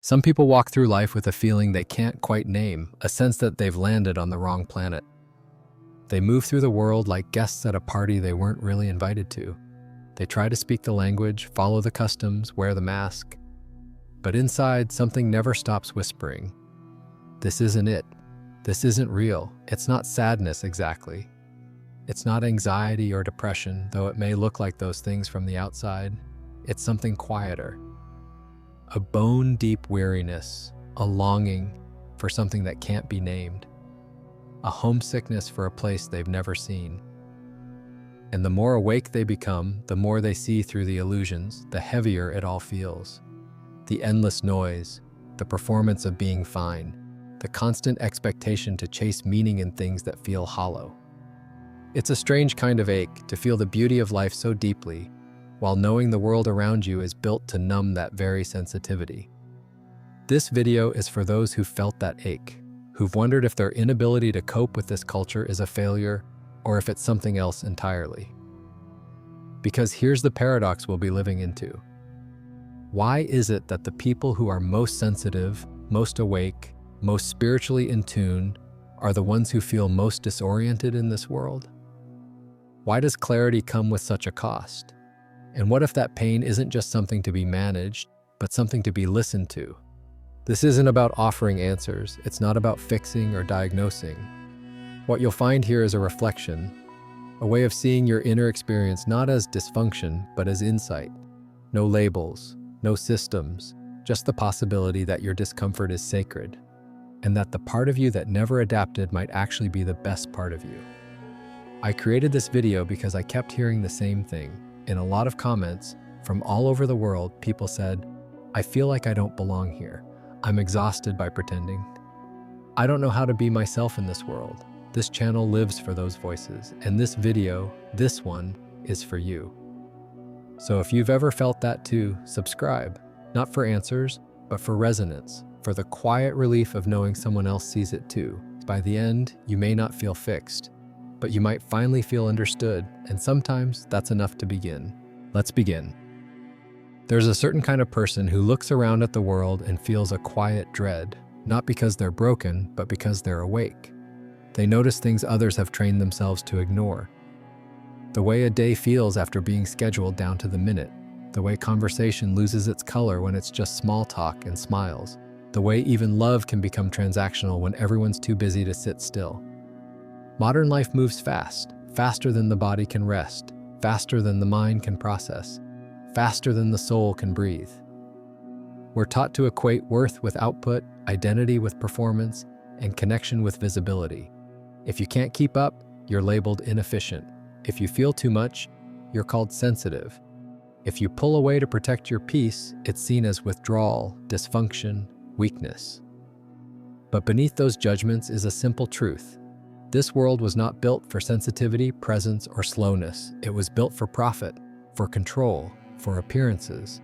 Some people walk through life with a feeling they can't quite name, a sense that they've landed on the wrong planet. They move through the world like guests at a party they weren't really invited to. They try to speak the language, follow the customs, wear the mask. But inside, something never stops whispering. This isn't it. This isn't real. It's not sadness exactly. It's not anxiety or depression, though it may look like those things from the outside. It's something quieter. A bone-deep weariness, a longing for something that can't be named, a homesickness for a place they've never seen. And the more awake they become, the more they see through the illusions, the heavier it all feels. The endless noise, the performance of being fine, the constant expectation to chase meaning in things that feel hollow. It's a strange kind of ache to feel the beauty of life so deeply, while knowing the world around you is built to numb that very sensitivity. This video is for those who felt that ache, who've wondered if their inability to cope with this culture is a failure or if it's something else entirely. Because here's the paradox we'll be living into. Why is it that the people who are most sensitive, most awake, most spiritually in tune are the ones who feel most disoriented in this world? Why does clarity come with such a cost? And what if that pain isn't just something to be managed, but something to be listened to? This isn't about offering answers. It's not about fixing or diagnosing. What you'll find here is a reflection, a way of seeing your inner experience not as dysfunction, but as insight. No labels, no systems, just the possibility that your discomfort is sacred, and that the part of you that never adapted might actually be the best part of you. I created this video because I kept hearing the same thing. In a lot of comments from all over the world, people said, "I feel like I don't belong here. I'm exhausted by pretending. I don't know how to be myself in this world." This channel lives for those voices, and this video, this one, is for you. So if you've ever felt that too, subscribe, not for answers, but for resonance, for the quiet relief of knowing someone else sees it too. By the end, you may not feel fixed, but you might finally feel understood, and sometimes that's enough to begin. Let's begin. There's a certain kind of person who looks around at the world and feels a quiet dread, not because they're broken, but because they're awake. They notice things others have trained themselves to ignore. The way a day feels after being scheduled down to the minute, the way conversation loses its color when it's just small talk and smiles, the way even love can become transactional when everyone's too busy to sit still. Modern life moves fast, faster than the body can rest, faster than the mind can process, faster than the soul can breathe. We're taught to equate worth with output, identity with performance, and connection with visibility. If you can't keep up, you're labeled inefficient. If you feel too much, you're called sensitive. If you pull away to protect your peace, it's seen as withdrawal, dysfunction, weakness. But beneath those judgments is a simple truth. This world was not built for sensitivity, presence, or slowness. It was built for profit, for control, for appearances.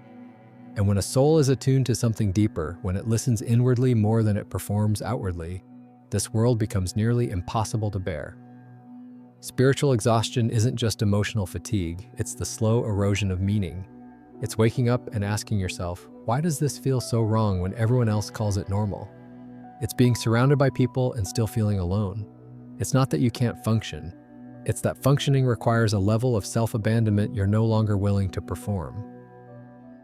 And when a soul is attuned to something deeper, when it listens inwardly more than it performs outwardly, this world becomes nearly impossible to bear. Spiritual exhaustion isn't just emotional fatigue, it's the slow erosion of meaning. It's waking up and asking yourself, why does this feel so wrong when everyone else calls it normal? It's being surrounded by people and still feeling alone. It's not that you can't function, it's that functioning requires a level of self-abandonment you're no longer willing to perform.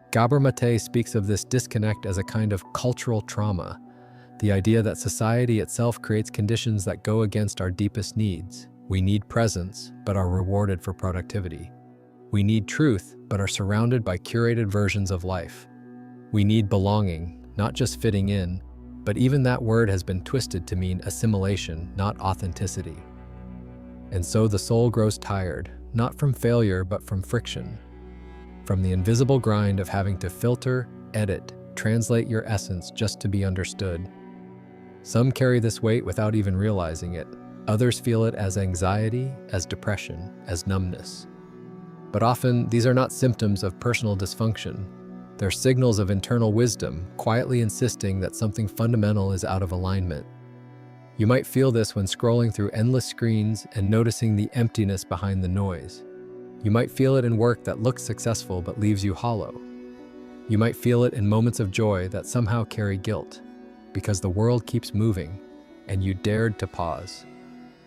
Gabor Mate speaks of this disconnect as a kind of cultural trauma, the idea that society itself creates conditions that go against our deepest needs. We need presence, but are rewarded for productivity. We need truth, but are surrounded by curated versions of life. We need belonging, not just fitting in, but even that word has been twisted to mean assimilation, not authenticity. And so the soul grows tired, not from failure, but from friction. From the invisible grind of having to filter, edit, translate your essence just to be understood. Some carry this weight without even realizing it. Others feel it as anxiety, as depression, as numbness. But often, these are not symptoms of personal dysfunction. They're signals of internal wisdom, quietly insisting that something fundamental is out of alignment. You might feel this when scrolling through endless screens and noticing the emptiness behind the noise. You might feel it in work that looks successful but leaves you hollow. You might feel it in moments of joy that somehow carry guilt, because the world keeps moving, and you dared to pause.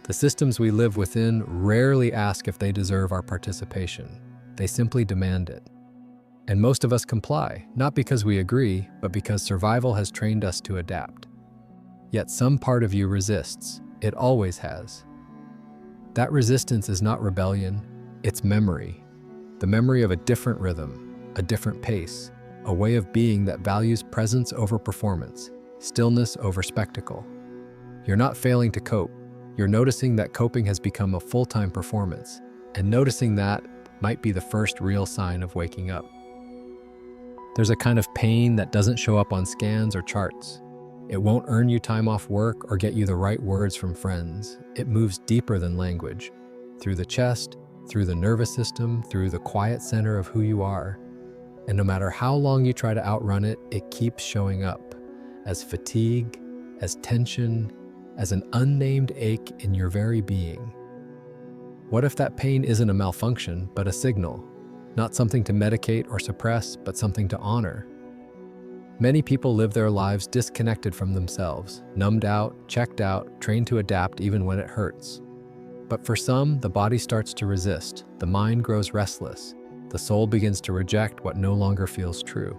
The systems we live within rarely ask if they deserve our participation. They simply demand it. And most of us comply, not because we agree, but because survival has trained us to adapt. Yet some part of you resists. It always has. That resistance is not rebellion, it's memory. The memory of a different rhythm, a different pace, a way of being that values presence over performance, stillness over spectacle. You're not failing to cope. You're noticing that coping has become a full-time performance, and noticing that might be the first real sign of waking up. There's a kind of pain that doesn't show up on scans or charts. It won't earn you time off work or get you the right words from friends. It moves deeper than language, through the chest, through the nervous system, through the quiet center of who you are. And no matter how long you try to outrun it, it keeps showing up as fatigue, as tension, as an unnamed ache in your very being. What if that pain isn't a malfunction, but a signal? Not something to medicate or suppress, but something to honor. Many people live their lives disconnected from themselves, numbed out, checked out, trained to adapt even when it hurts. But for some, the body starts to resist, the mind grows restless, the soul begins to reject what no longer feels true.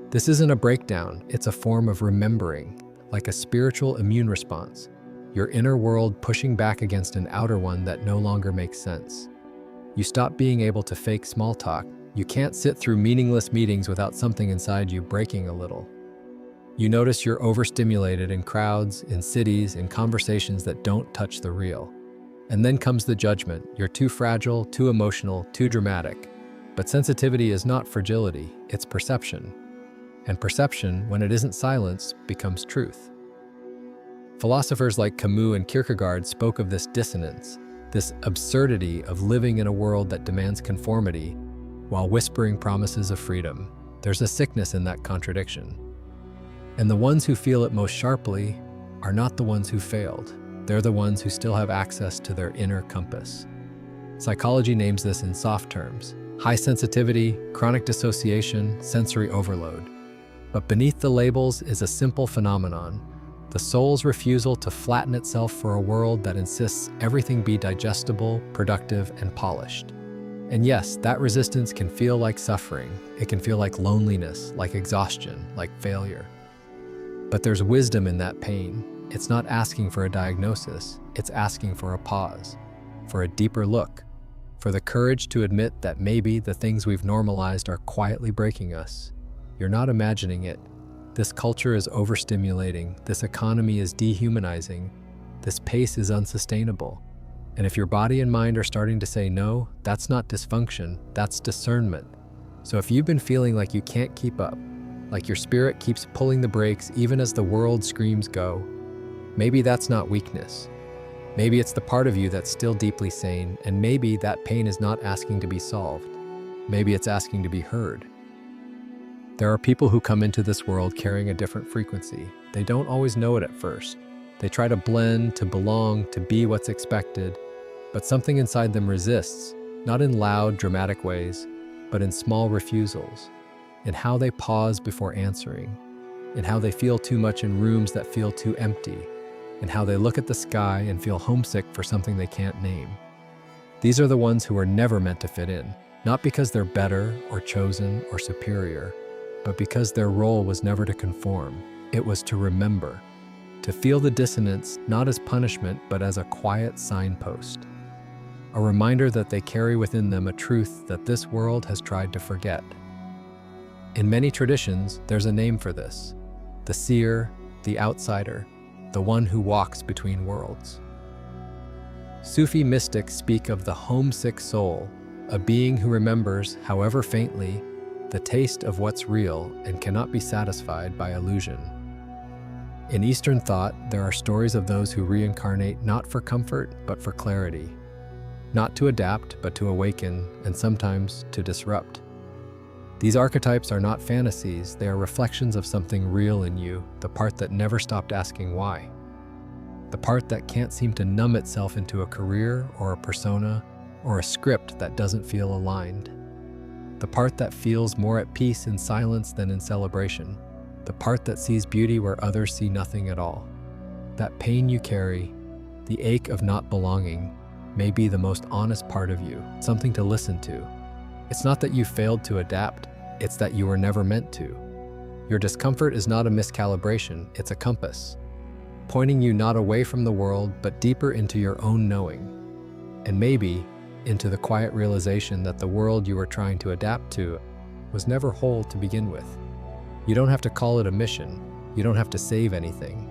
This isn't a breakdown, it's a form of remembering, like a spiritual immune response, your inner world pushing back against an outer one that no longer makes sense. You stop being able to fake small talk. You can't sit through meaningless meetings without something inside you breaking a little. You notice you're overstimulated in crowds, in cities, in conversations that don't touch the real. And then comes the judgment. You're too fragile, too emotional, too dramatic. But sensitivity is not fragility, it's perception. And perception, when it isn't silence, becomes truth. Philosophers like Camus and Kierkegaard spoke of this dissonance, this absurdity of living in a world that demands conformity while whispering promises of freedom. There's a sickness in that contradiction. And the ones who feel it most sharply are not the ones who failed. They're the ones who still have access to their inner compass. Psychology names this in soft terms: high sensitivity, chronic dissociation, sensory overload. But beneath the labels is a simple phenomenon: the soul's refusal to flatten itself for a world that insists everything be digestible, productive, and polished. And yes, that resistance can feel like suffering. It can feel like loneliness, like exhaustion, like failure. But there's wisdom in that pain. It's not asking for a diagnosis, it's asking for a pause, for a deeper look, for the courage to admit that maybe the things we've normalized are quietly breaking us. You're not imagining it. This culture is overstimulating, this economy is dehumanizing, this pace is unsustainable. And if your body and mind are starting to say no, that's not dysfunction, that's discernment. So if you've been feeling like you can't keep up, like your spirit keeps pulling the brakes even as the world screams go, maybe that's not weakness. Maybe it's the part of you that's still deeply sane, and maybe that pain is not asking to be solved. Maybe it's asking to be heard. There are people who come into this world carrying a different frequency. They don't always know it at first. They try to blend, to belong, to be what's expected, but something inside them resists, not in loud, dramatic ways, but in small refusals, in how they pause before answering, in how they feel too much in rooms that feel too empty, in how they look at the sky and feel homesick for something they can't name. These are the ones who are never meant to fit in, not because they're better or chosen or superior, but because their role was never to conform. It was to remember, to feel the dissonance not as punishment but as a quiet signpost, a reminder that they carry within them a truth that this world has tried to forget. In many traditions, there's a name for this: the seer, the outsider, the one who walks between worlds. Sufi mystics speak of the homesick soul, a being who remembers, however faintly, the taste of what's real and cannot be satisfied by illusion. In Eastern thought, there are stories of those who reincarnate not for comfort, but for clarity. Not to adapt, but to awaken, and sometimes to disrupt. These archetypes are not fantasies, they are reflections of something real in you, the part that never stopped asking why. The part that can't seem to numb itself into a career or a persona or a script that doesn't feel aligned. the part that feels more at peace in silence than in celebration, the part that sees beauty where others see nothing at all. That pain you carry, the ache of not belonging, may be the most honest part of you, something to listen to. It's not that you failed to adapt, it's that you were never meant to. Your discomfort is not a miscalibration, it's a compass, pointing you not away from the world, but deeper into your own knowing. And maybe into the quiet realization that the world you were trying to adapt to was never whole to begin with. You don't have to call it a mission, you don't have to save anything.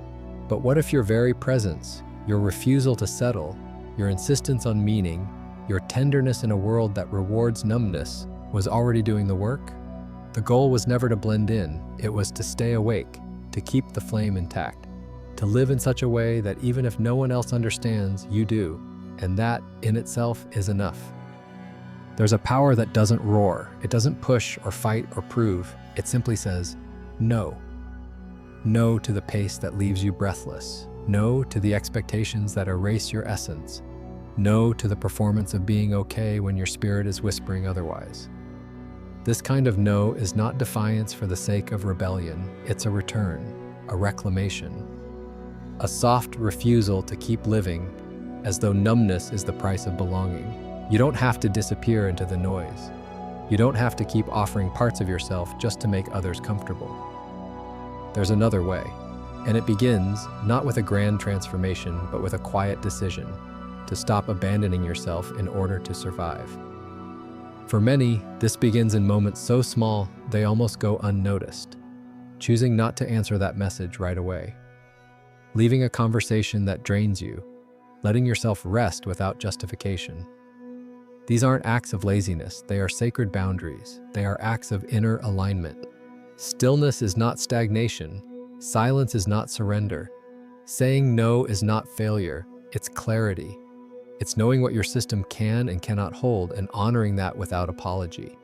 But what if your very presence, your refusal to settle, your insistence on meaning, your tenderness in a world that rewards numbness, was already doing the work? The goal was never to blend in, it was to stay awake, to keep the flame intact, to live in such a way that even if no one else understands, you do, and that in itself is enough. There's a power that doesn't roar, it doesn't push or fight or prove, it simply says, no. No to the pace that leaves you breathless, no to the expectations that erase your essence, no to the performance of being okay when your spirit is whispering otherwise. This kind of no is not defiance for the sake of rebellion, it's a return, a reclamation, a soft refusal to keep living as though numbness is the price of belonging. You don't have to disappear into the noise. You don't have to keep offering parts of yourself just to make others comfortable. There's another way, and it begins not with a grand transformation, but with a quiet decision to stop abandoning yourself in order to survive. For many, this begins in moments so small they almost go unnoticed, choosing not to answer that message right away, leaving a conversation that drains you, letting yourself rest without justification. These aren't acts of laziness, they are sacred boundaries. They are acts of inner alignment. Stillness is not stagnation. Silence is not surrender. Saying no is not failure, it's clarity. It's knowing what your system can and cannot hold and honoring that without apology.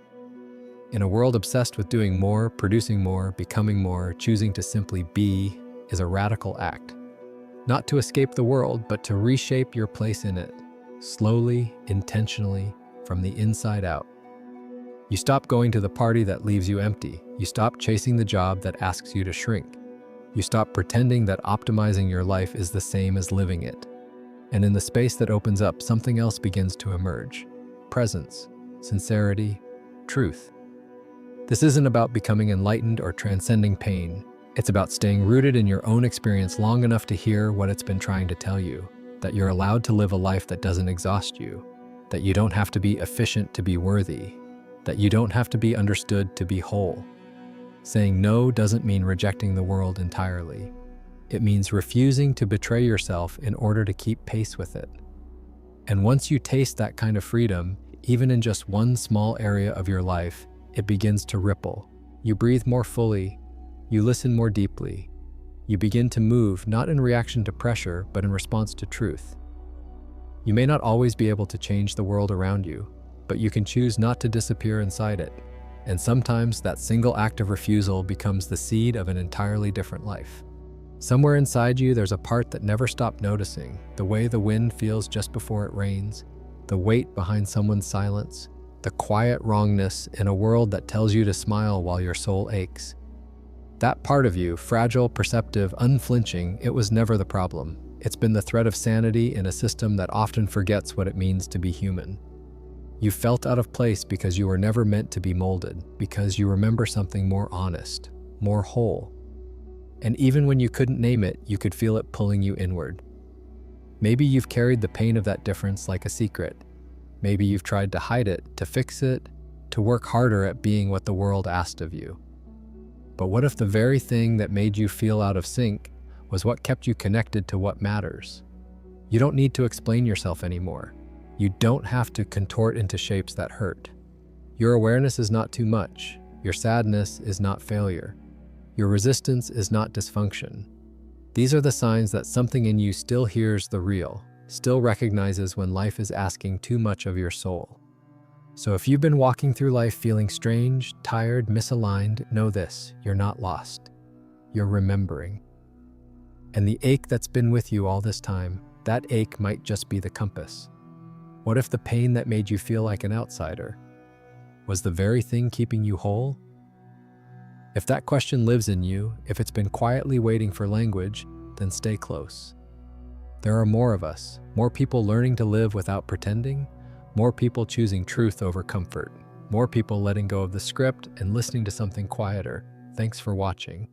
In a world obsessed with doing more, producing more, becoming more, choosing to simply be is a radical act. Not to escape the world, but to reshape your place in it, slowly, intentionally, from the inside out. You stop going to the party that leaves you empty. You stop chasing the job that asks you to shrink. You stop pretending that optimizing your life is the same as living it. And in the space that opens up, something else begins to emerge. Presence, sincerity, truth. This isn't about becoming enlightened or transcending pain. It's about staying rooted in your own experience long enough to hear what it's been trying to tell you, that you're allowed to live a life that doesn't exhaust you, that you don't have to be efficient to be worthy, that you don't have to be understood to be whole. Saying no doesn't mean rejecting the world entirely. It means refusing to betray yourself in order to keep pace with it. And once you taste that kind of freedom, even in just one small area of your life, it begins to ripple. You breathe more fully, you listen more deeply. You begin to move not in reaction to pressure, but in response to truth. You may not always be able to change the world around you, but you can choose not to disappear inside it. And sometimes that single act of refusal becomes the seed of an entirely different life. Somewhere inside you, there's a part that never stopped noticing, the way the wind feels just before it rains, the weight behind someone's silence, the quiet wrongness in a world that tells you to smile while your soul aches. That part of you, fragile, perceptive, unflinching, it was never the problem. It's been the thread of sanity in a system that often forgets what it means to be human. You felt out of place because you were never meant to be molded, because you remember something more honest, more whole. And even when you couldn't name it, you could feel it pulling you inward. Maybe you've carried the pain of that difference like a secret. Maybe you've tried to hide it, to fix it, to work harder at being what the world asked of you. But what if the very thing that made you feel out of sync was what kept you connected to what matters? You don't need to explain yourself anymore. You don't have to contort into shapes that hurt. Your awareness is not too much. Your sadness is not failure. Your resistance is not dysfunction. These are the signs that something in you still hears the real, still recognizes when life is asking too much of your soul. So if you've been walking through life feeling strange, tired, misaligned, know this, you're not lost. You're remembering. And the ache that's been with you all this time, that ache might just be the compass. What if the pain that made you feel like an outsider, was the very thing keeping you whole? If that question lives in you, if it's been quietly waiting for language, then stay close. There are more of us, more people learning to live without pretending, more people choosing truth over comfort, more people letting go of the script and listening to something quieter. Thanks for watching.